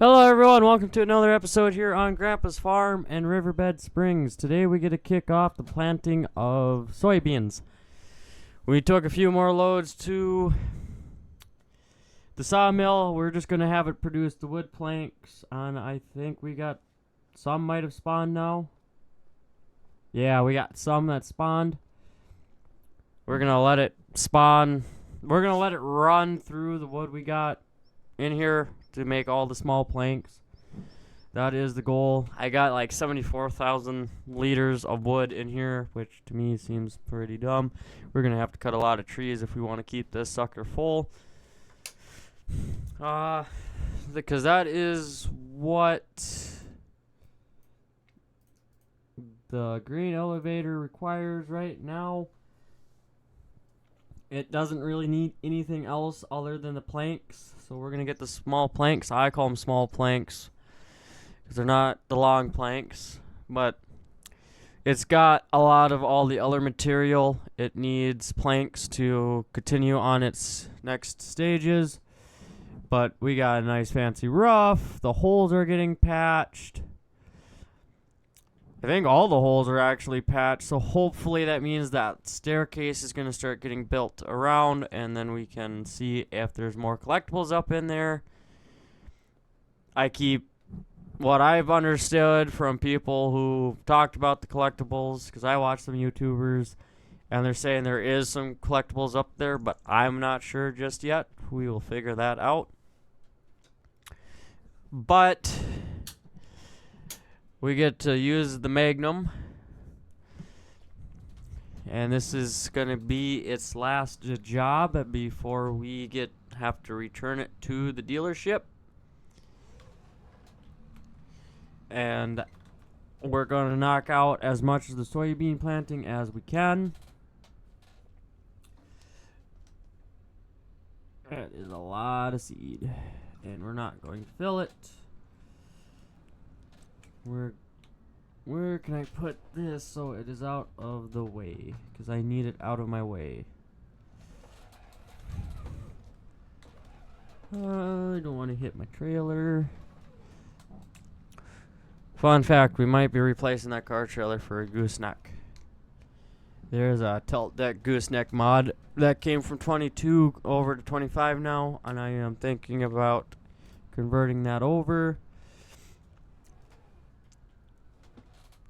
Hello everyone, welcome to another episode here on Grandpa's Farm and Riverbend Springs. Today we get to kick off the planting of soybeans. We took a few more loads to the sawmill. We're just going to have it produce the wood planks on, I think we got some might have spawned now. Yeah, we got some that spawned. We're going to let it spawn. We're going to let it run through the wood we got in here to make all the small planks. That is the goal. I got like 74,000 liters of wood in here, which to me seems pretty dumb. We're going to have to cut a lot of trees if we want to keep this sucker full. Because that is what the grain elevator requires right now. It doesn't really need anything else other than the planks. So we're going to get the small planks. I call them small planks because they're not the long planks. But it's got a lot of all the other material. It needs planks to continue on its next stages. But we got a nice fancy roof. The holes are getting patched. I think all the holes are actually patched, so hopefully that means that staircase is going to start getting built around, and then we can see if there's more collectibles up in there. I keep what I've understood from people who talked about the collectibles, because I watch some YouTubers, and they're saying there is some collectibles up there, but I'm not sure just yet. We will figure that out. But we get to use the Magnum, and this is going to be its last job before we have to return it to the dealership. And we're going to knock out as much of the soybean planting as we can. That is a lot of seed, and we're not going to fill it. Where can I put this so it is out of the way? Because I need it out of my way. I don't want to hit my trailer. Fun fact, we might be replacing that car trailer for a gooseneck. There's a tilt deck gooseneck mod that came from 22 over to 25 now, and I am thinking about converting that over.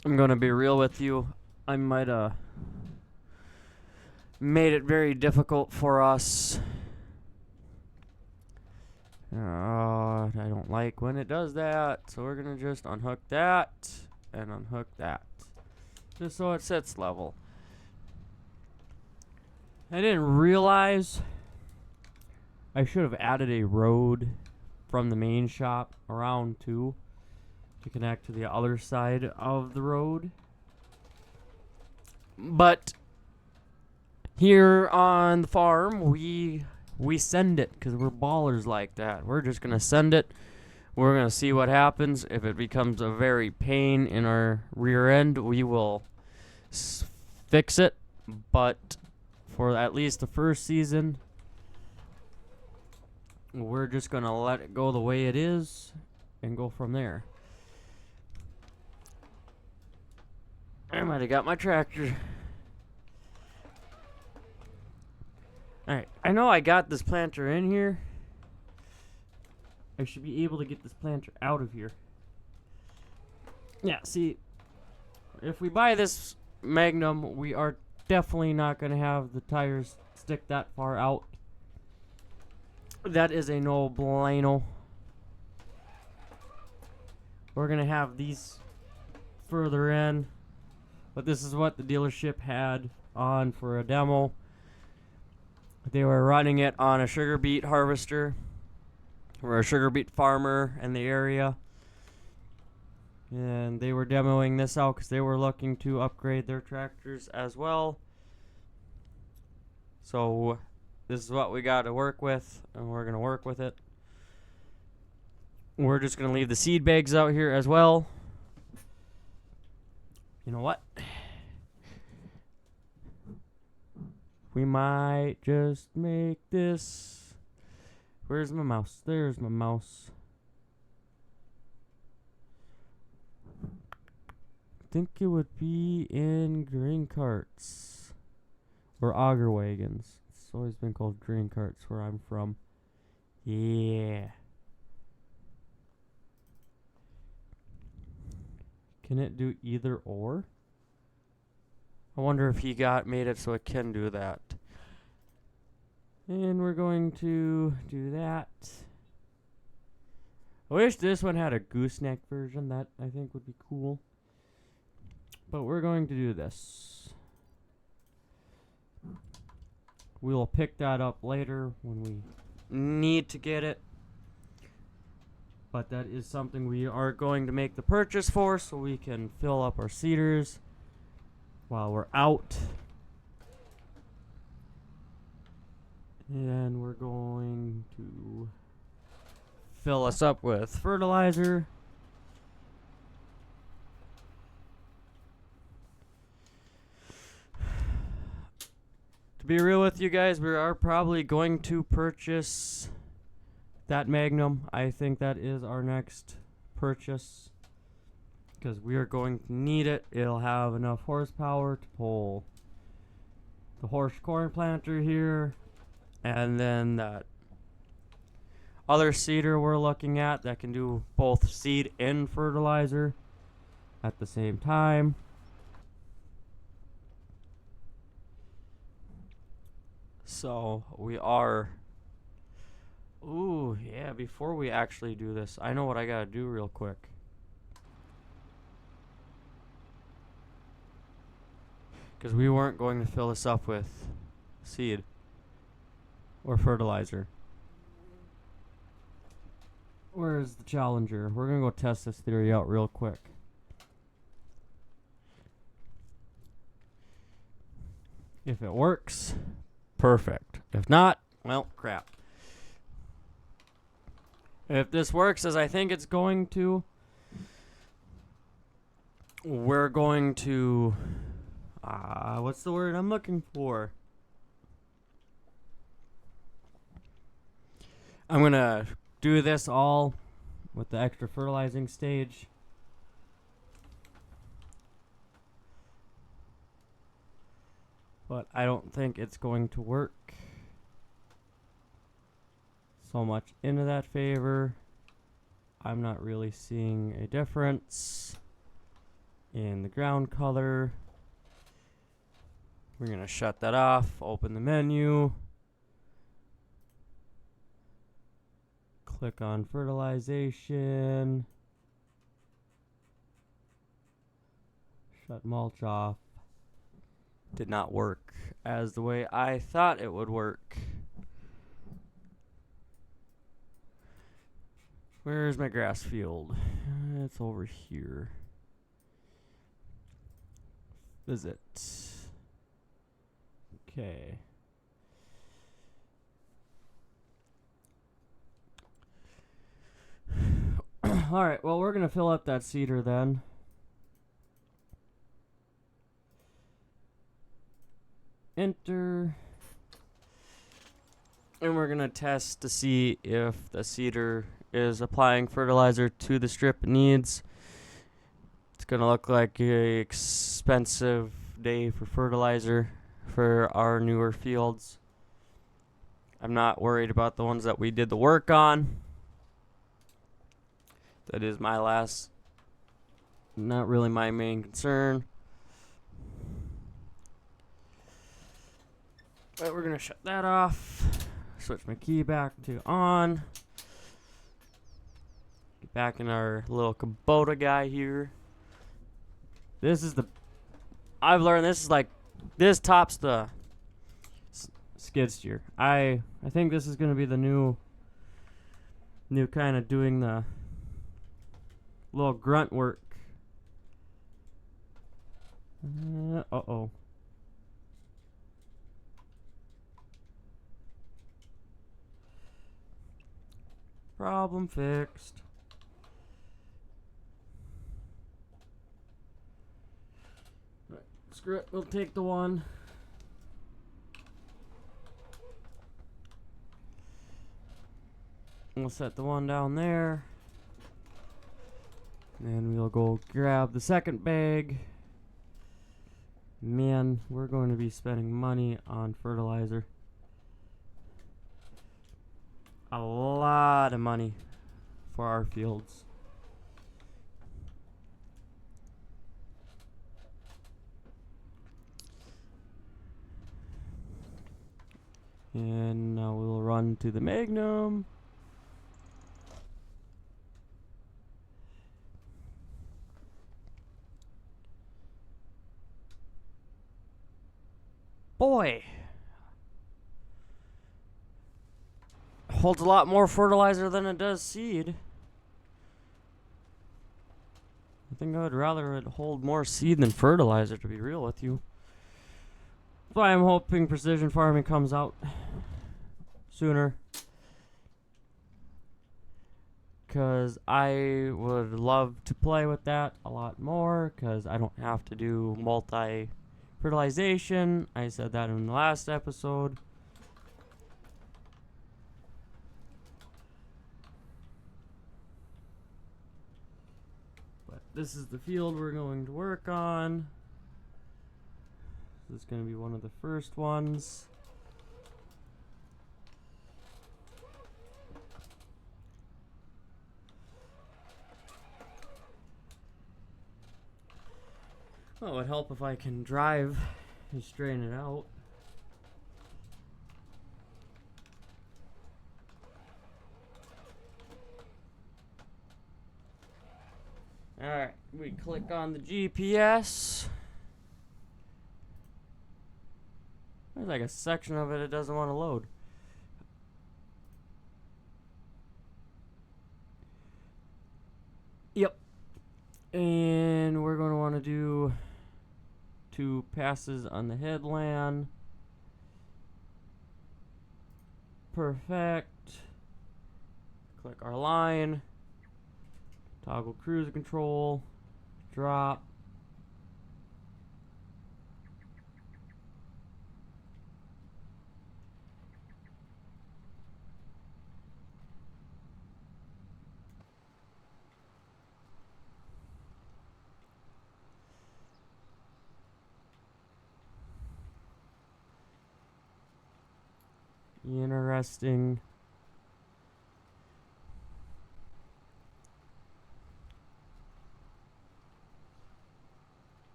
I'm going to be real with you. I might have made it very difficult for us. I don't like when it does that. So we're going to just unhook that and unhook that. Just so it sits level. I didn't realize I should have added a road from the main shop around too, to connect to the other side of the road. But here on the farm, we send it because we're ballers like that. We're just going to send it. We're going to see what happens. If it becomes a very pain in our rear end, we will fix it. But for at least the first season, we're just going to let it go the way it is and go from there. I might have got my tractor. Alright, I know I got this planter in here. I should be able to get this planter out of here. Yeah, see, if we buy this Magnum, we are definitely not going to have the tires stick that far out. That is a no-bueno. We're going to have these further in. But this is what the dealership had on for a demo. They were running it on a sugar beet harvester. We're a sugar beet farmer in the area. And they were demoing this out because they were looking to upgrade their tractors as well. So this is what we got to work with, and we're going to work with it. We're just going to leave the seed bags out here as well. You know what? We might just make this. Where's my mouse? There's my mouse. think it would be in grain carts or auger wagons. It's always been called grain carts where I'm from. Yeah. Can it do either or? I wonder if he made it so it can do that. And we're going to do that. I wish this one had a gooseneck version. That I think would be cool. But we're going to do this. We'll pick that up later when we need to get it. But that is something we are going to make the purchase for so we can fill up our seeders while we're out. And we're going to fill us up with fertilizer. To be real with you guys, we are probably going to purchase that Magnum. I think that is our next purchase because we are going to need it. It'll have enough horsepower to pull the horse corn planter here, and then that other seeder we're looking at that can do both seed and fertilizer at the same time. So we are... Ooh, yeah, before we actually do this, I know what I gotta do real quick. Because we weren't going to fill this up with seed or fertilizer. Where's the Challenger? We're gonna go test this theory out real quick. If it works, perfect. If not, well, crap. If this works as I think it's going to, we're going to... what's the word I'm looking for? I'm going to do this all with the extra fertilizing stage. But I don't think it's going to work so much into that favor. I'm not really seeing a difference in the ground color. We're going to shut that off, open the menu, click on fertilization, shut mulch off. Did not work as the way I thought it would work. Where's my grass field? It's over here. Visit. Okay. Alright, well, we're going to fill up that seeder then. Enter. And we're going to test to see if the seeder is applying fertilizer to the strip it needs. It's going to look like an expensive day for fertilizer for our newer fields. I'm not worried about the ones that we did the work on. That is my last, not really my main concern. But we're going to shut that off. Switch my key back to on. Get back in our little Kubota guy here. This is the... I've learned this is like... This tops the skid steer. I think this is going to be the new kind of doing the little grunt work. Uh-oh. Problem fixed. Right, screw it. We'll take the one. We'll set the one down there. And we'll go grab the second bag. Man, we're going to be spending money on fertilizer. A lot of money for our fields. And now we'll run to the Magnum. Boy, holds a lot more fertilizer than it does seed. I think I would rather it hold more seed than fertilizer, to be real with you. So I'm hoping precision farming comes out sooner, because I would love to play with that a lot more, because I don't have to do multi-fertilization. I said that in the last episode. But this is the field we're going to work on. This is going to be one of the first ones. Well, it would help if I can drive and straighten it out. Alright, we click on the GPS. There's like a section of it doesn't want to load. Yep. And we're going to want to do 2 passes on the headland. Perfect. Click our line. Toggle cruise control. Drop. Interesting.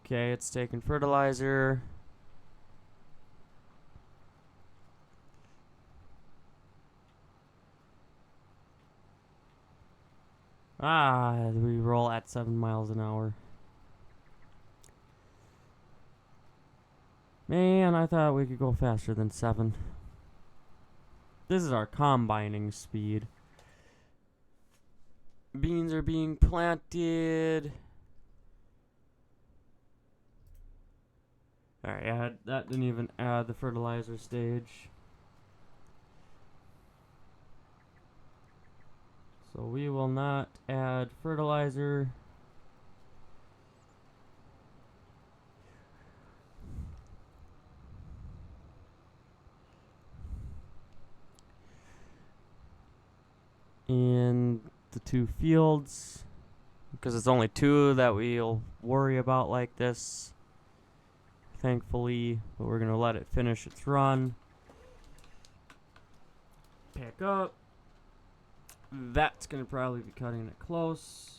Okay, it's taking fertilizer. We roll at 7 miles an hour. Man, I thought we could go faster than 7. This is our combining speed. Beans are being planted. Alright, that didn't even add the fertilizer stage. So we will not add fertilizer. In the 2 fields, because it's only 2 that we'll worry about like this, thankfully, but we're gonna let it finish its run. Pick up. That's gonna probably be cutting it close.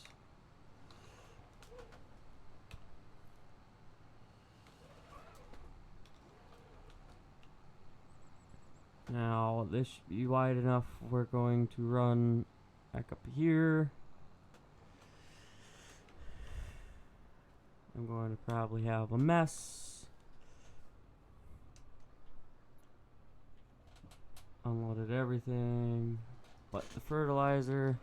Now, this should be wide enough. We're going to run back up here. I'm going to probably have a mess. Unloaded everything but the fertilizer.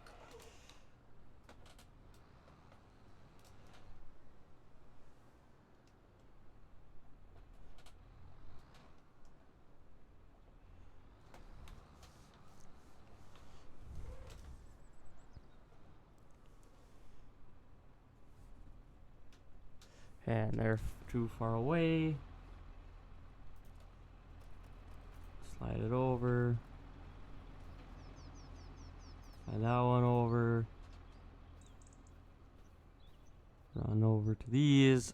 And they're too far away. Slide it over. Slide that one over. over to these.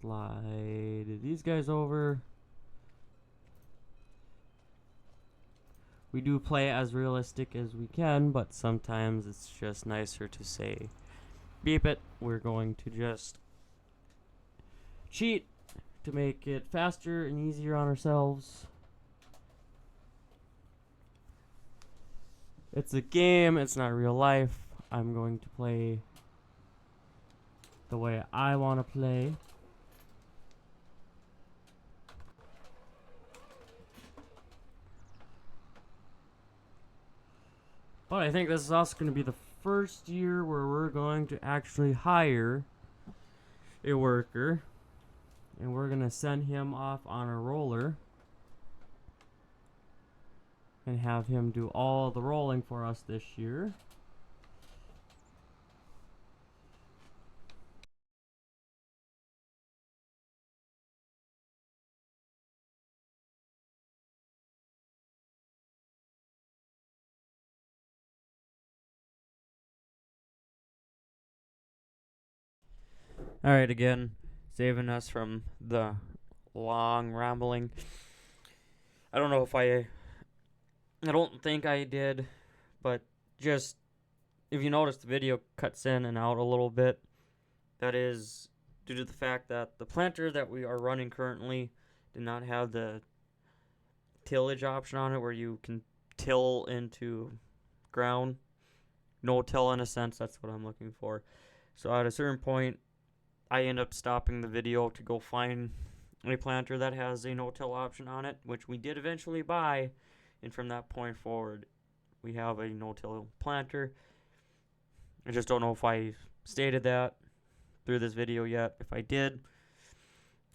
Slide these guys over. We do play as realistic as we can, but sometimes it's just nicer to say, beep it. We're going to just cheat to make it faster and easier on ourselves. It's a game, it's not real life. I'm going to play the way I want to play. But I think this is also going to be the first year where we're going to actually hire a worker. And we're going to send him off on a roller. And have him do all the rolling for us this year. Alright, again, saving us from the long rambling. I don't know if I don't think I did, but just, if you notice, the video cuts in and out a little bit. That is due to the fact that the planter that we are running currently did not have the tillage option on it where you can till into ground. No till in a sense, that's what I'm looking for. So at a certain point, I end up stopping the video to go find a planter that has a no-till option on it, which we did eventually buy, and from that point forward, we have a no-till planter. I just don't know if I stated that through this video yet. If I did,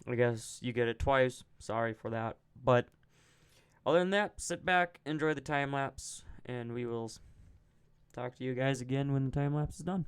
I guess you get it twice. Sorry for that. But other than that, sit back, enjoy the time lapse, and we will talk to you guys again when the time lapse is done.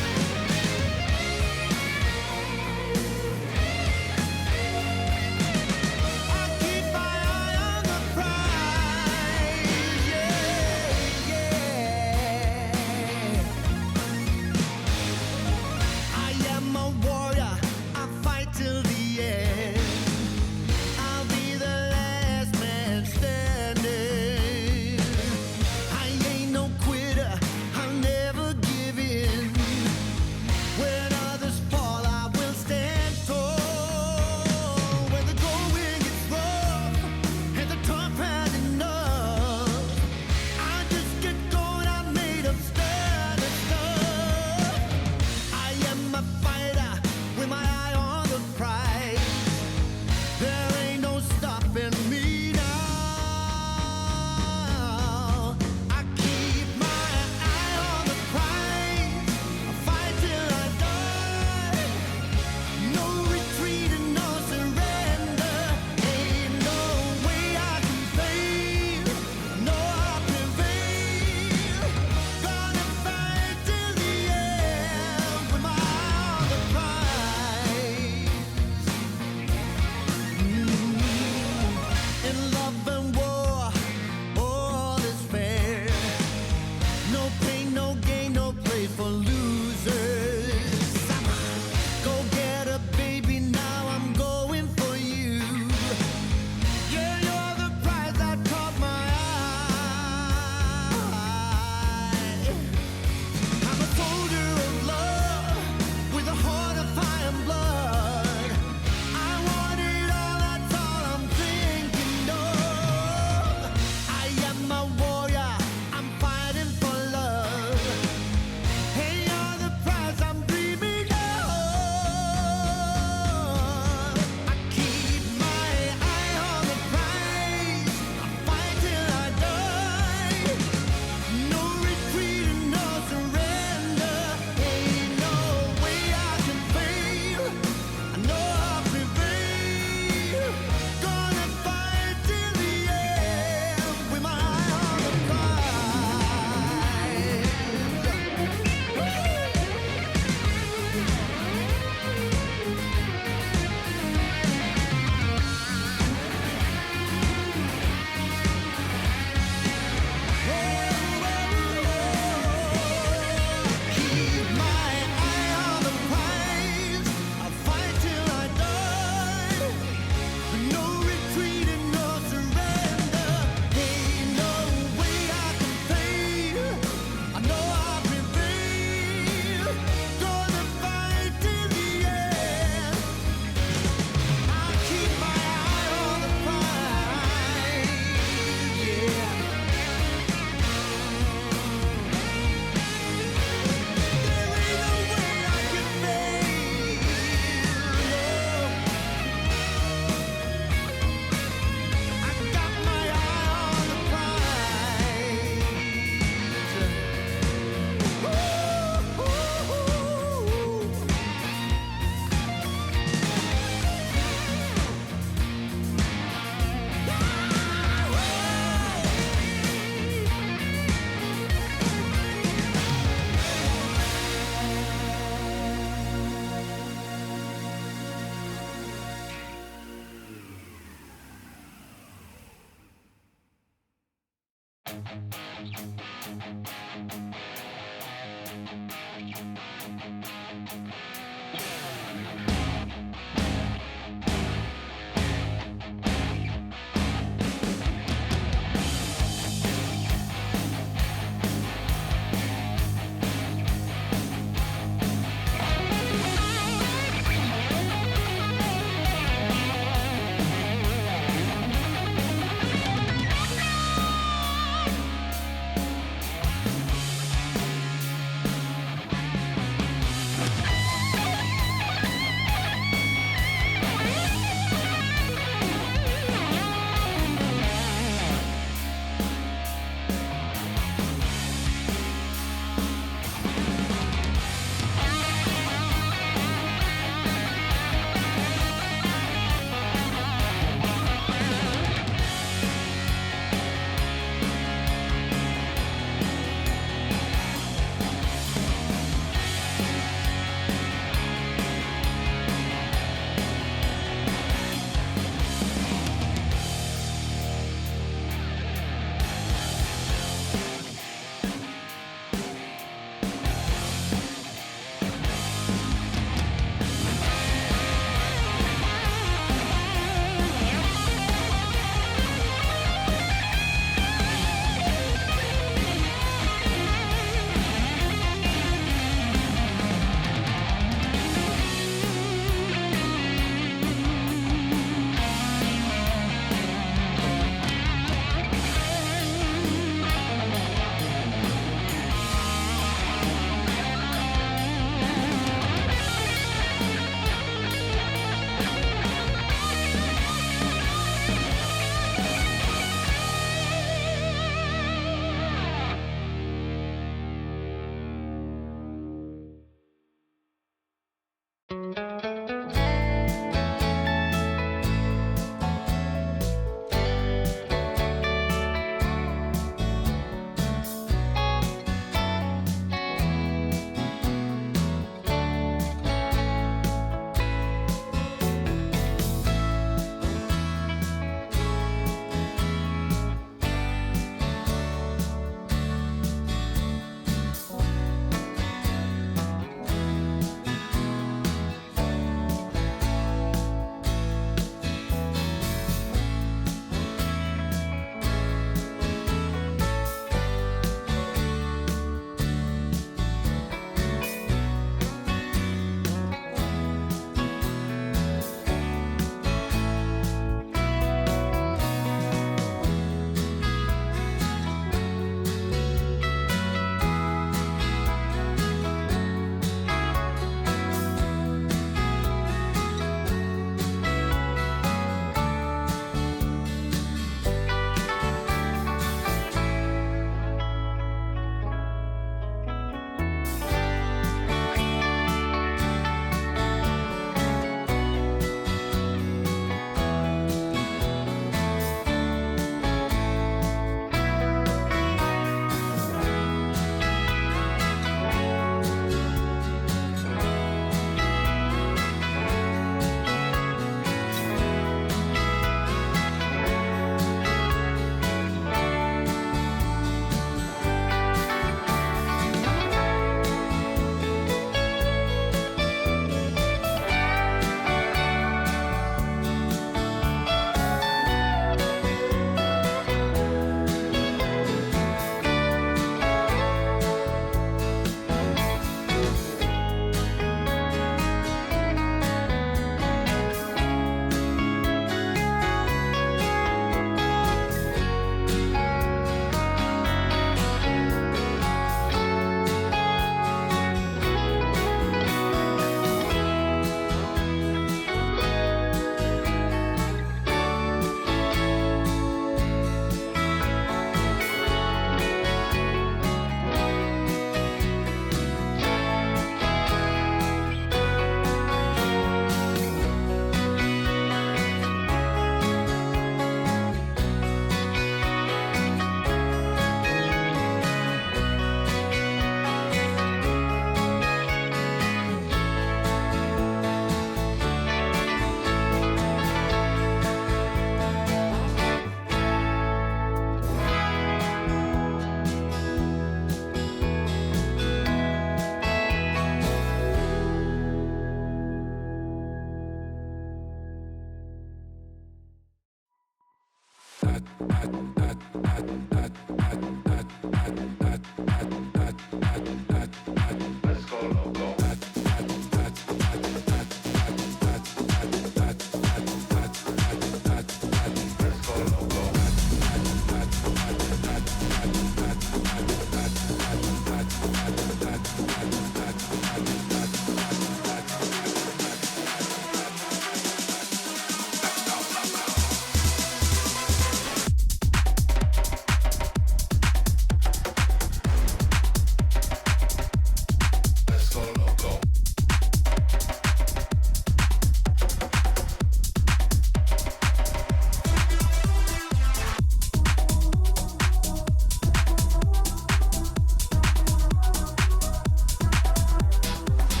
I don't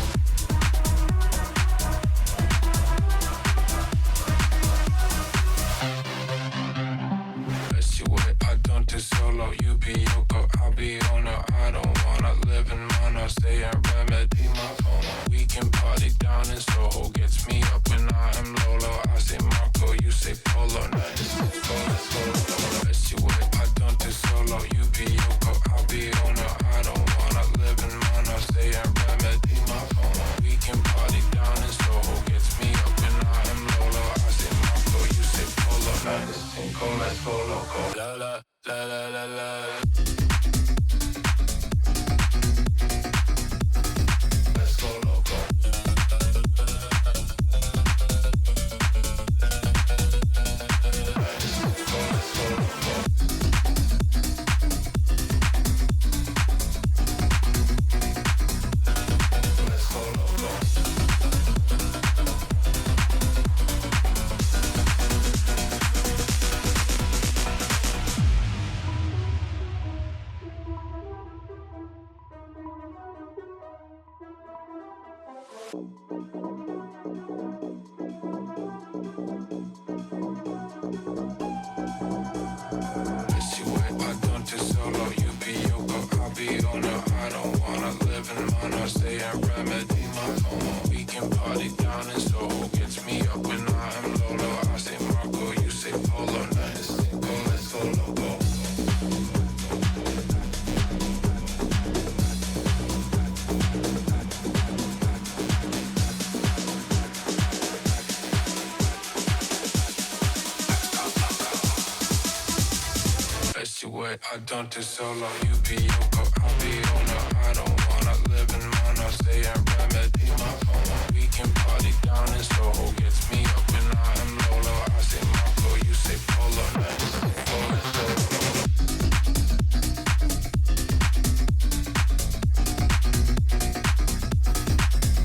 do solo, you be Yoko, I'll be owner. I don't wanna live in mono, stay in remedy, my phone. We can party down in Soho, gets me up when I am Lolo. I say Marco, you say Polo, nice, Polo, solo.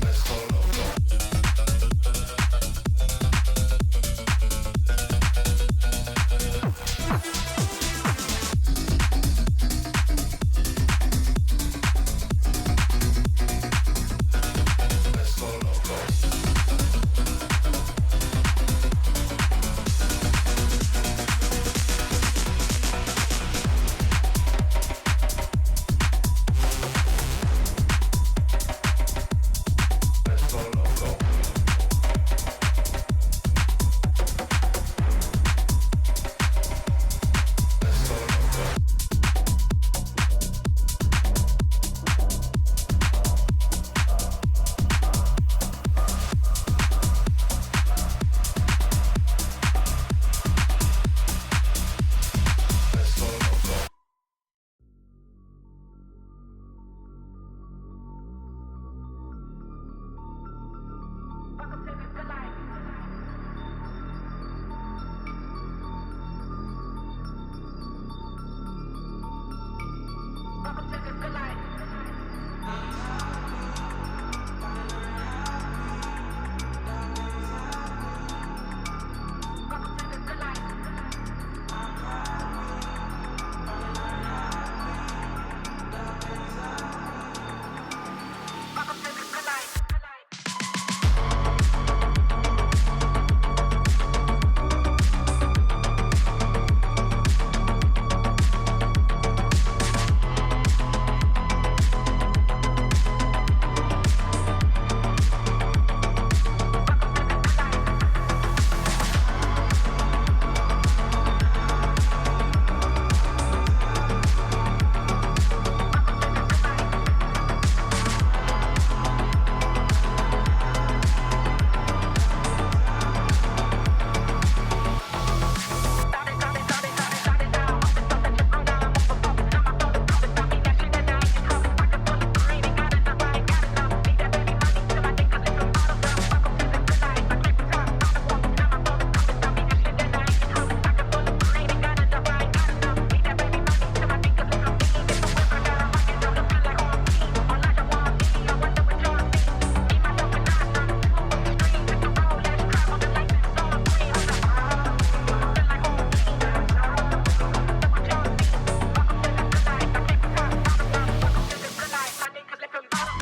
Let's go loco.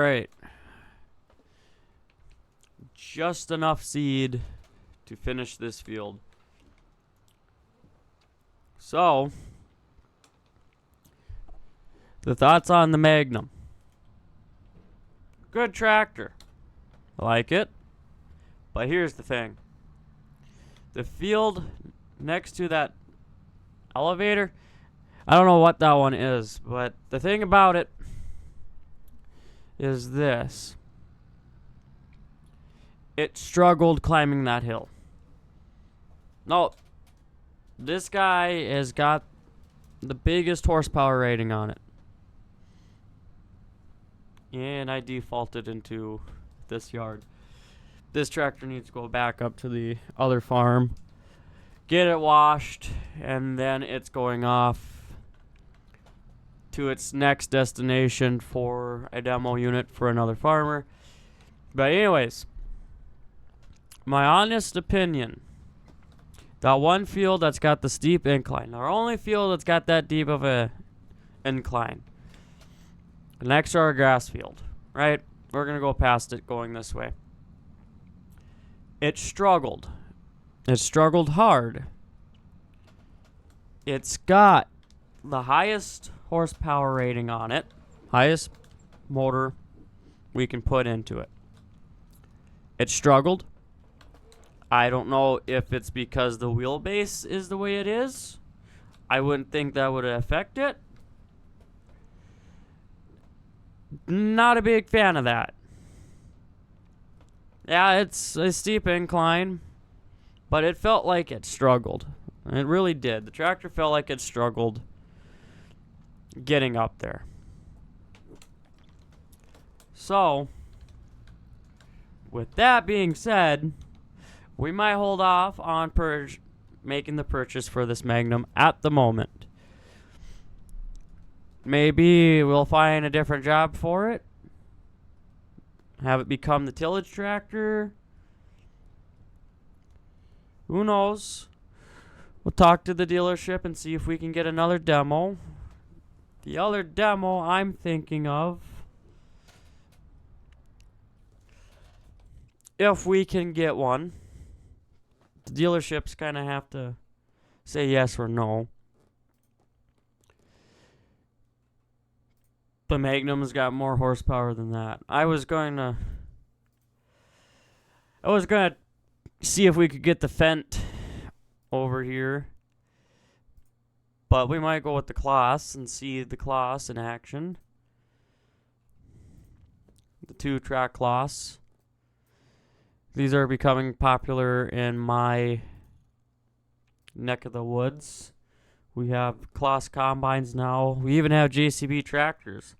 Alright. Just enough seed to finish this field. So, the thoughts on the Magnum. Good tractor. I like it. But here's the thing. The field next to that elevator, I don't know what that one is, but the thing about it is this. It struggled climbing that hill. No, this guy has got the biggest horsepower rating on it. And I defaulted into this yard. This tractor needs to go back up to the other farm, get it washed, and then it's going off to its next destination for a demo unit for another farmer. But anyways, my honest opinion, that one field that's got the steep incline, our only field that's got that deep of a incline, next to our grass field, right? We're going to go past it going this way. It struggled. It struggled hard. It's got the highest horsepower rating on it, highest motor we can put into it. It struggled. I don't know if it's because the wheelbase is the way it is. I wouldn't think that would affect it. Not a big fan of that. Yeah, it's a steep incline, but it felt like it struggled. It really did. The tractor felt like it struggled getting up there. So, with that being said, we might hold off on making the purchase for this Magnum at the moment. Maybe we'll find a different job for it. Have it become the tillage tractor. Who knows? We'll talk to the dealership and see if we can get another demo. The other demo I'm thinking of, if we can get one, the dealerships kind of have to say yes or no. The Magnum's got more horsepower than that. I was going to see if we could get the Fendt over here, but we might go with the Claas and see the Claas in action. The 2-track Claas. These are becoming popular in my neck of the woods. We have Claas combines now. We even have JCB tractors.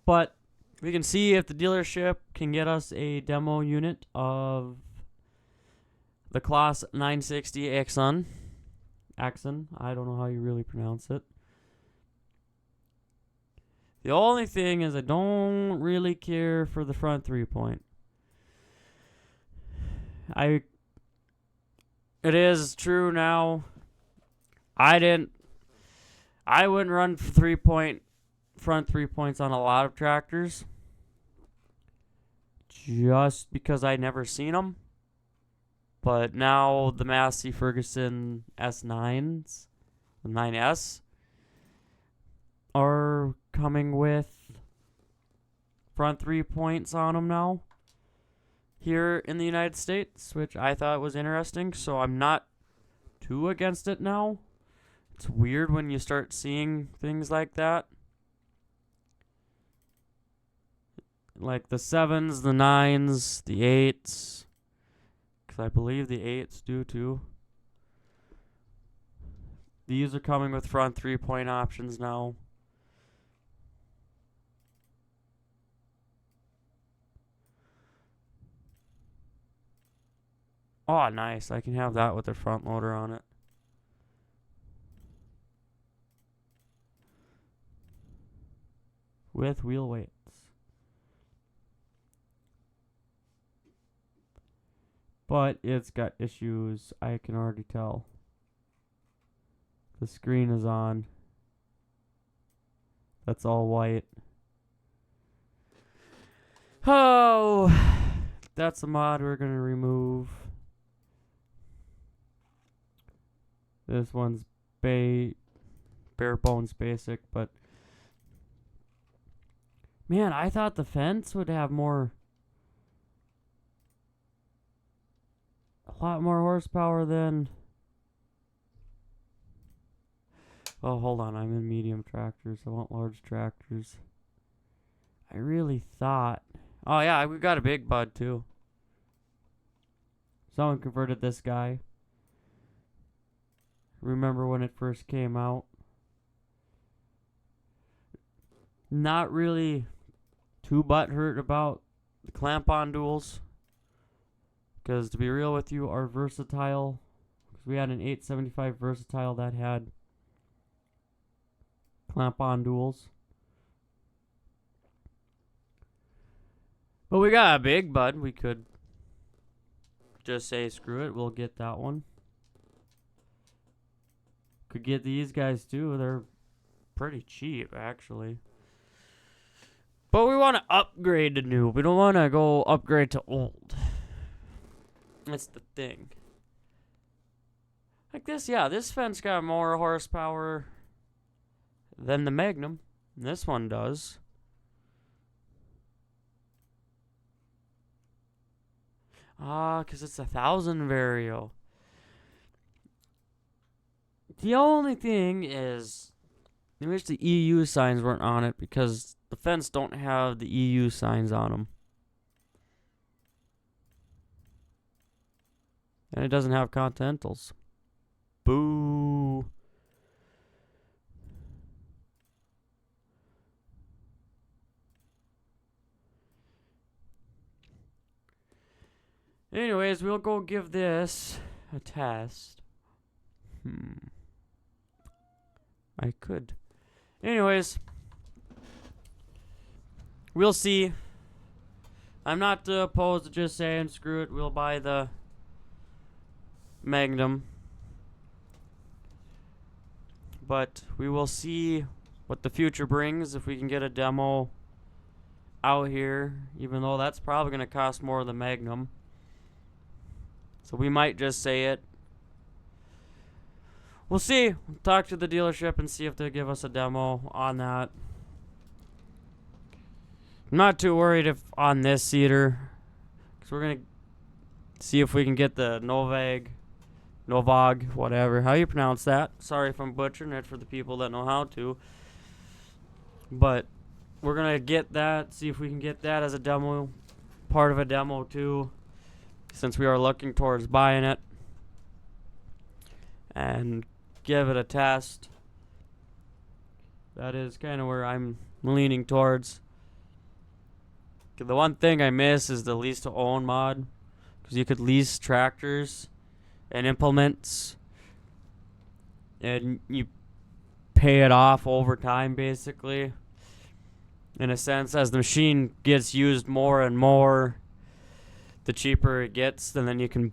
But we can see if the dealership can get us a demo unit of the Claas 960 Axon. Axon. I don't know how you really pronounce it. The only thing is I don't really care for the front 3-point. It is true now. I wouldn't run front 3 points on a lot of tractors, just because I never seen them. But now the Massey Ferguson S9s, the 9S, are coming with front 3 points on them now here in the United States, which I thought was interesting. So I'm not too against it now. It's weird when you start seeing things like that. Like the 7s, the 9s, the 8s. Because I believe the 8s do too. These are coming with front 3-point options now. Oh, nice. I can have that with the front loader on it. With wheel weights. But it's got issues, I can already tell. The screen is on. That's all white. Oh, that's the mod we're going to remove. This one's bare bones basic, but man, I thought the fence would have a lot more horsepower than. Oh, hold on, I'm in medium tractors. I want large tractors. I really thought. Oh yeah, we got a big bud too. Someone converted this guy. Remember when it first came out? Not really too butthurt about the clamp-on duals. Because to be real with you, our versatile, because we had an 875 versatile that had clamp-on duals. But we got a big bud. We could just say screw it. We'll get that one. Could get these guys too. They're pretty cheap actually. But we want to upgrade to new. We don't want to go upgrade to old. That's the thing. Like this, yeah, this fence got more horsepower than the Magnum. This one does. Because it's 1,000 vario. The only thing is, I wish the EU signs weren't on it because the fence don't have the EU signs on them. And it doesn't have Continentals. Boo. Anyways, we'll go give this a test. I could. Anyways, we'll see. I'm not opposed to just saying screw it. We'll buy the Magnum. But we will see what the future brings if we can get a demo out here. Even though that's probably going to cost more than Magnum. So we might just say it. We'll see. We'll talk to the dealership and see if they'll give us a demo on that. I'm not too worried if on this seeder, because we're going to see if we can get the Novag, whatever. How you pronounce that? Sorry if I'm butchering it for the people that know how to. But we're going to get that, see if we can get that as a demo, part of a demo too, since we are looking towards buying it. And give it a test. That is kind of where I'm leaning towards. The one thing I miss is the lease to own mod, because you could lease tractors and implements and you pay it off over time basically, in a sense. As the machine gets used more and more, the cheaper it gets, and then you can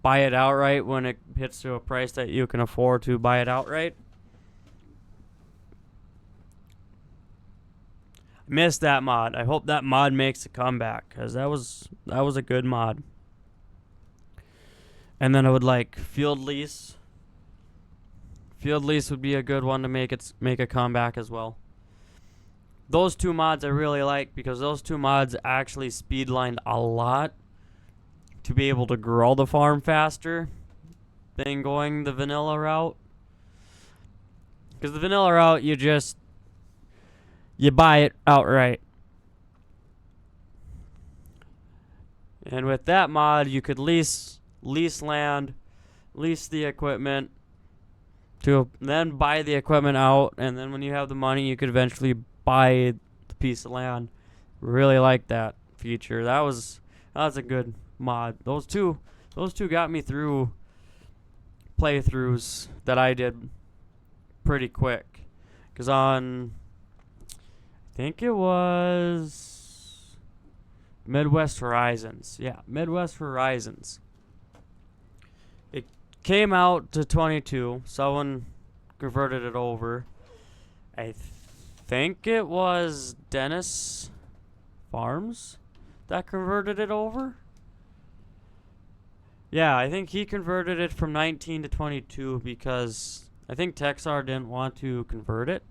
buy it outright when it hits to a price that you can afford to buy it outright. I missed that mod. I hope that mod makes a comeback, because that was a good mod. And then I would like field lease. Field lease would be a good one to make a comeback as well. Those two mods I really like, because those two mods actually speedlined a lot to be able to grow the farm faster than going the vanilla route. Because the vanilla route, you buy it outright. And with that mod, you could lease land, lease the equipment, to then buy the equipment out, and then when you have the money, you could eventually buy the piece of land. Really like that feature. That was a good mod. Those two got me through playthroughs that I did pretty quick. Because on, I think it was Midwest Horizons. Yeah, Midwest Horizons. It came out to 22. Someone converted it over. I think it was Dennis Farms that converted it over. Yeah, I think he converted it from 19 to 22 because I think Texar didn't want to convert it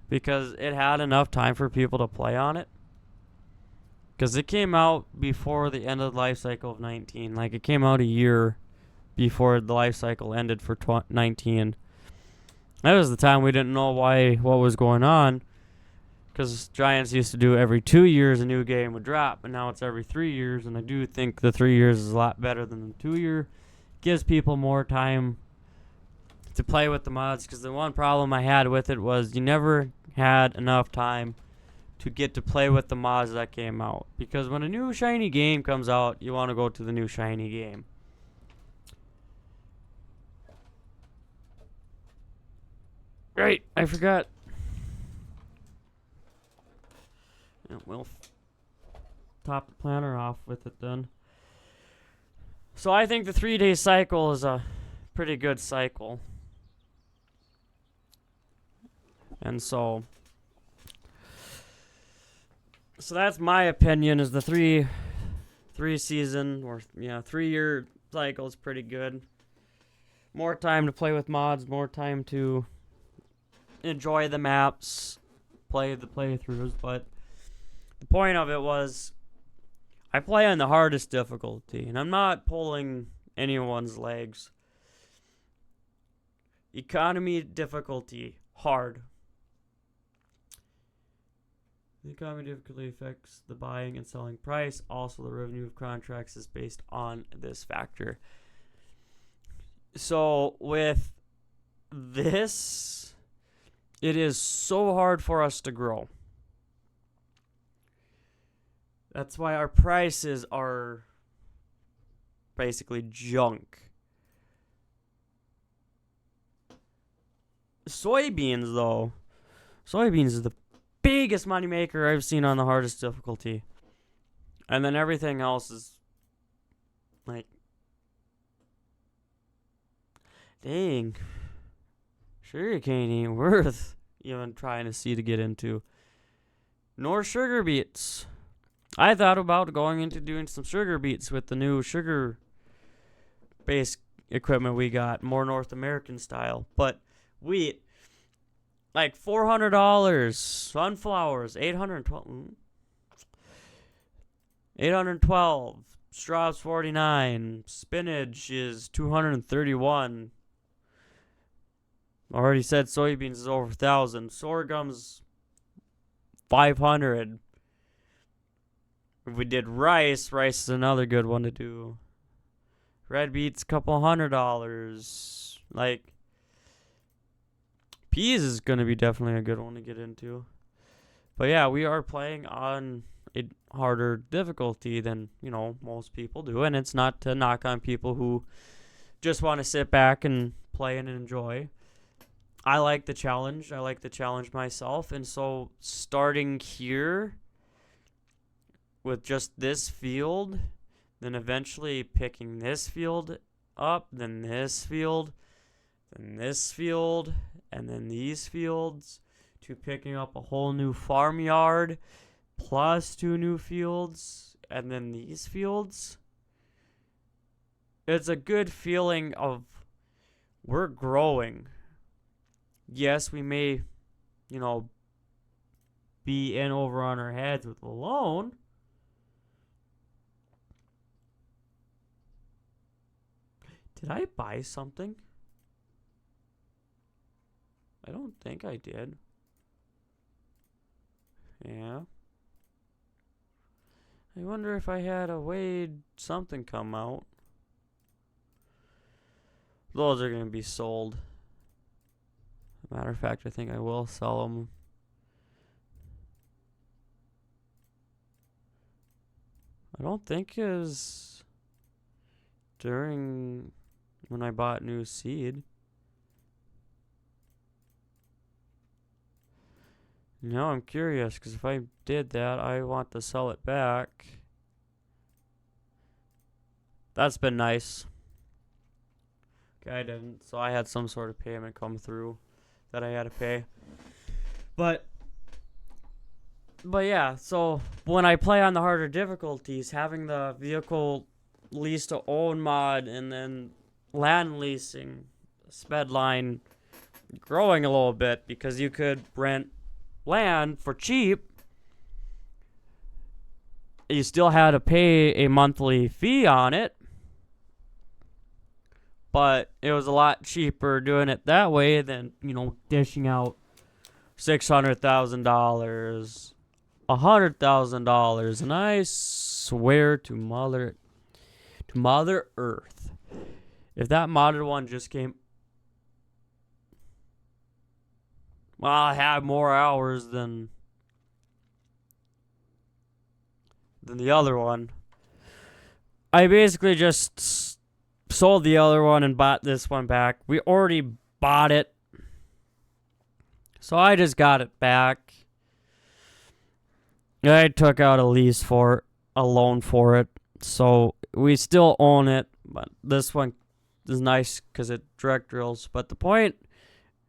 because it had enough time for people to play on it. Because it came out before the end of the life cycle of 19. Like, it came out a year before the life cycle ended for 19. That was the time we didn't know what was going on. Because Giants used to do every 2 years a new game would drop, and now it's every 3 years, and I do think the 3 years is a lot better than the 2 year. Gives people more time to play with the mods, because the one problem I had with it was you never had enough time to get to play with the mods that came out. Because when a new shiny game comes out, you want to go to the new shiny game. Right, I forgot. We'll top the planner off with it then. So I think the 3-day cycle is a pretty good cycle. And so that's my opinion, is the 3 season or 3 year cycle is pretty good. More time to play with mods, more time to enjoy the maps, play the playthroughs, but the point of it was I play on the hardest difficulty, and I'm not pulling anyone's legs. Economy difficulty, hard. The economy difficulty affects the buying and selling price. Also, the revenue of contracts is based on this factor. So with this, it is so hard for us to grow. That's why our prices are basically junk. Soybeans, though. Soybeans is the biggest moneymaker I've seen on the hardest difficulty. And then everything else is like, dang, sugarcane ain't worth even trying to see to get into. Nor sugar beets. I thought about going into doing some sugar beets with the new sugar-based equipment we got, more North American style. But wheat, like $400. Sunflowers, $812. Straw's $49. Spinach is $231. Already said soybeans is over $1,000. Sorghum's $500. If we did rice is another good one to do. Red beets, couple $100. Like, peas is going to be definitely a good one to get into. But yeah, we are playing on a harder difficulty than, most people do. And it's not to knock on people who just want to sit back and play and enjoy. I like the challenge. I like the challenge myself. And so starting here with just this field, then eventually picking this field up, then this field, then this field, and then these fields, to picking up a whole new farmyard, plus 2 new fields, and then these fields. It's a good feeling of we're growing. Yes, we may, be in over on our heads with a loan. Did I buy something? I don't think I did. Yeah. I wonder if I had a Wade something come out. Those are going to be sold. Matter of fact, I think I will sell them. I don't think it was during when I bought new seed. Now I'm curious, because if I did that, I want to sell it back. That's been nice. Okay, I didn't. So I had some sort of payment come through that I had to pay. But But yeah, so when I play on the harder difficulties, having the vehicle lease to own mod and then land leasing, sped line growing a little bit because you could rent land for cheap. You still had to pay a monthly fee on it, but it was a lot cheaper doing it that way than, dishing out $600,000, $100,000, and I swear to Mother Earth, if that modded one just came, well, I had more hours than the other one. I basically just sold the other one and bought this one back. We already bought it, so I just got it back. I took out a loan for it, so we still own it, but this one is nice because it direct drills. But the point,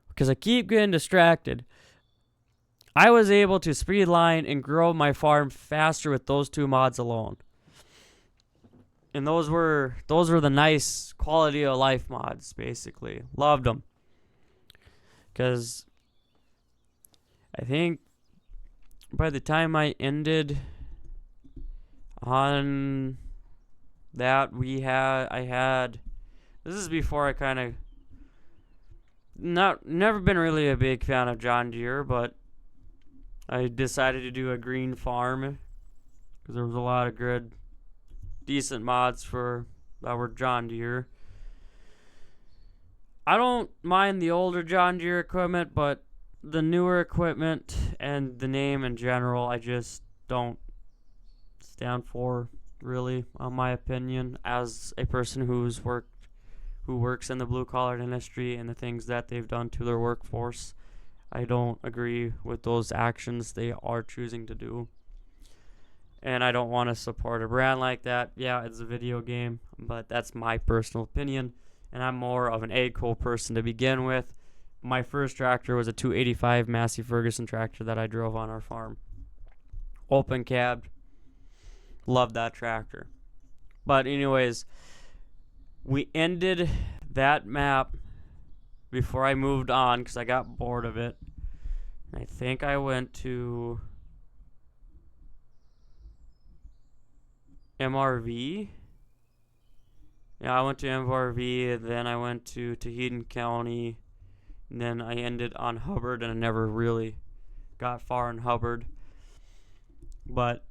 because I keep getting distracted, I was able to speedline and grow my farm faster with those two mods alone. And those were the nice quality of life mods, basically. Loved them. Because I think by the time I ended on that, this is before I kind of, never been really a big fan of John Deere, but I decided to do a green farm because there was a lot of good, decent mods that were John Deere. I don't mind the older John Deere equipment, but the newer equipment and the name in general, I just don't stand for, really, on my opinion, as a person who works in the blue-collar industry and the things that they've done to their workforce. I don't agree with those actions they are choosing to do. And I don't want to support a brand like that. Yeah, it's a video game, but that's my personal opinion. And I'm more of an AGCO person to begin with. My first tractor was a 285 Massey Ferguson tractor that I drove on our farm. Open cabbed. Loved that tractor. But anyways, we ended that map before I moved on because I got bored of it. I think I went to MRV. Yeah, I went to MRV, and then I went to Tahitian County, and then I ended on Hubbard, and I never really got far in Hubbard. But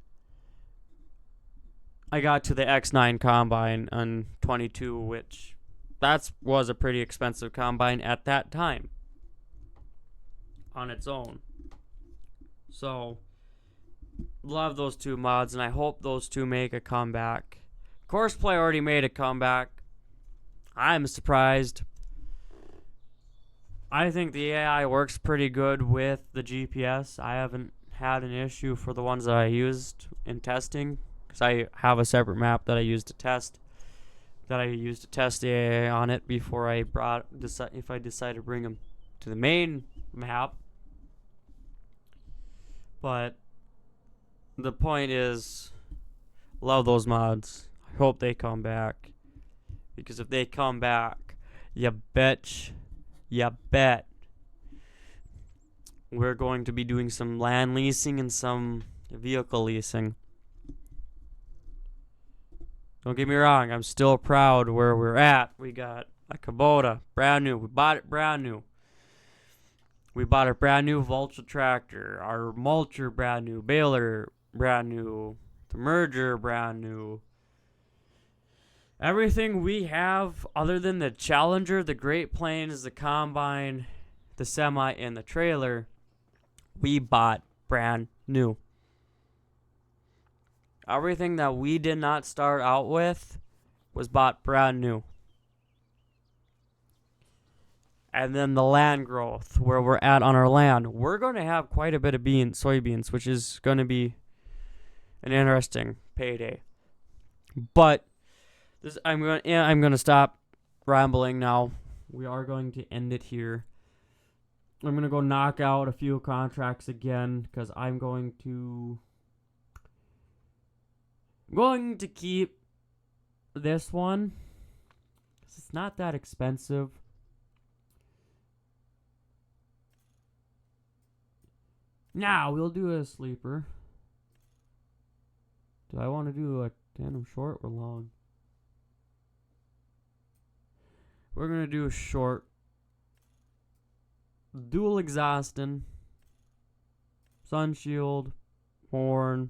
I got to the X9 combine on 22, which was a pretty expensive combine at that time on its own. So, love those two mods, and I hope those two make a comeback. Courseplay already made a comeback. I'm surprised. I think the AI works pretty good with the GPS. I haven't had an issue for the ones that I used in testing, because I have a separate map that I use to test the AI on it before if I decide to bring them to the main map. But the point is, love those mods. I hope they come back, because if they come back, you bet we're going to be doing some land leasing and some vehicle leasing. Don't get me wrong, I'm still proud where we're at. We got a Kubota, brand new. We bought it brand new. We bought a brand new Vulture tractor, our mulcher brand new, baler brand new, the merger brand new. Everything we have other than the Challenger, the Great Plains, the Combine, the Semi, and the trailer, we bought brand new. Everything that we did not start out with was bought brand new. And then the land growth, where we're at on our land, we're going to have quite a bit of soybeans, which is going to be an interesting payday. But I'm going to stop rambling now. We are going to end it here. I'm gonna go knock out a few contracts again because I'm going to keep this one. It's not that expensive. Now we'll do a sleeper. Do I want to do a tandem short or long? We're gonna do a short. Dual exhausting. Sun shield. Horn.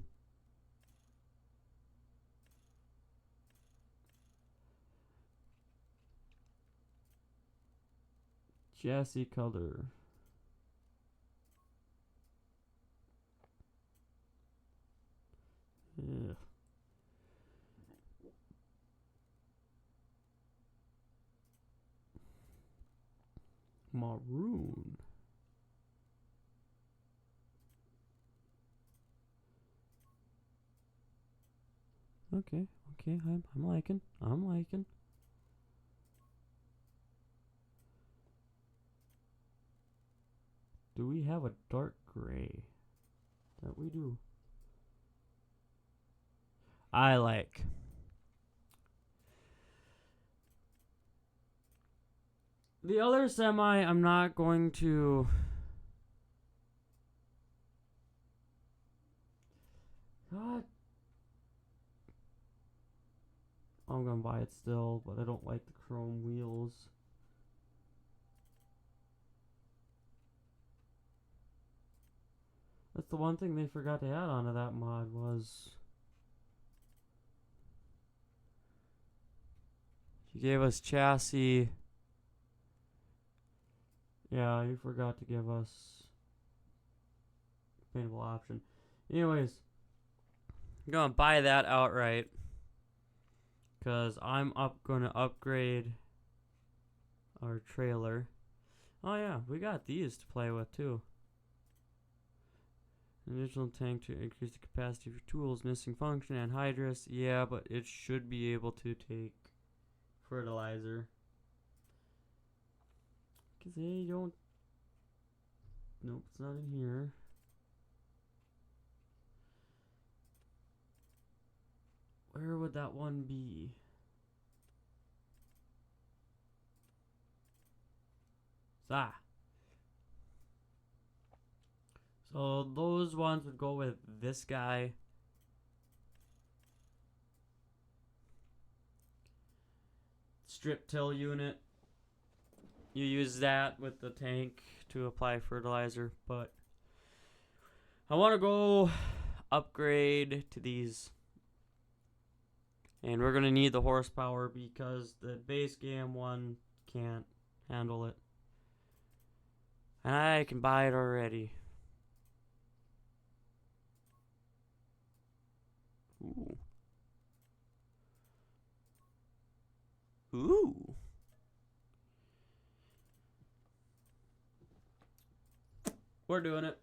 Chassis color. Yeah. Maroon. Okay, I'm liking. Do we have a dark gray? That we do. I like. The other semi, I'm not going to. God. I'm gonna buy it still, but I don't like the chrome wheels. That's the one thing they forgot to add onto that mod was he gave us chassis. Yeah, you forgot to give us paintable option. Anyways, I'm gonna buy that outright because I'm gonna upgrade our trailer. Oh yeah, we got these to play with too. An additional tank to increase the capacity for tools, missing function, anhydrous. Yeah, but it should be able to take fertilizer. Because they don't. Nope, it's not in here. Where would that one be? Ah. So those ones would go with this guy. Strip till unit. You use that with the tank to apply fertilizer, but I want to go upgrade to these. And we're going to need the horsepower because the base game one can't handle it. And I can buy it already. Ooh. Ooh. We're doing it.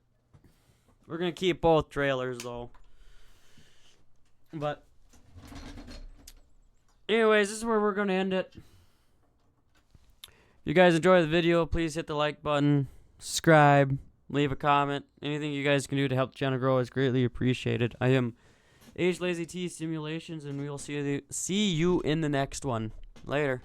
We're going to keep both trailers though. But anyways, this is where we're going to end it. If you guys enjoy the video, please hit the like button, subscribe, leave a comment. Anything you guys can do to help the channel grow is greatly appreciated. I am Age Lazy T Simulations, and we will see you in the next one. Later.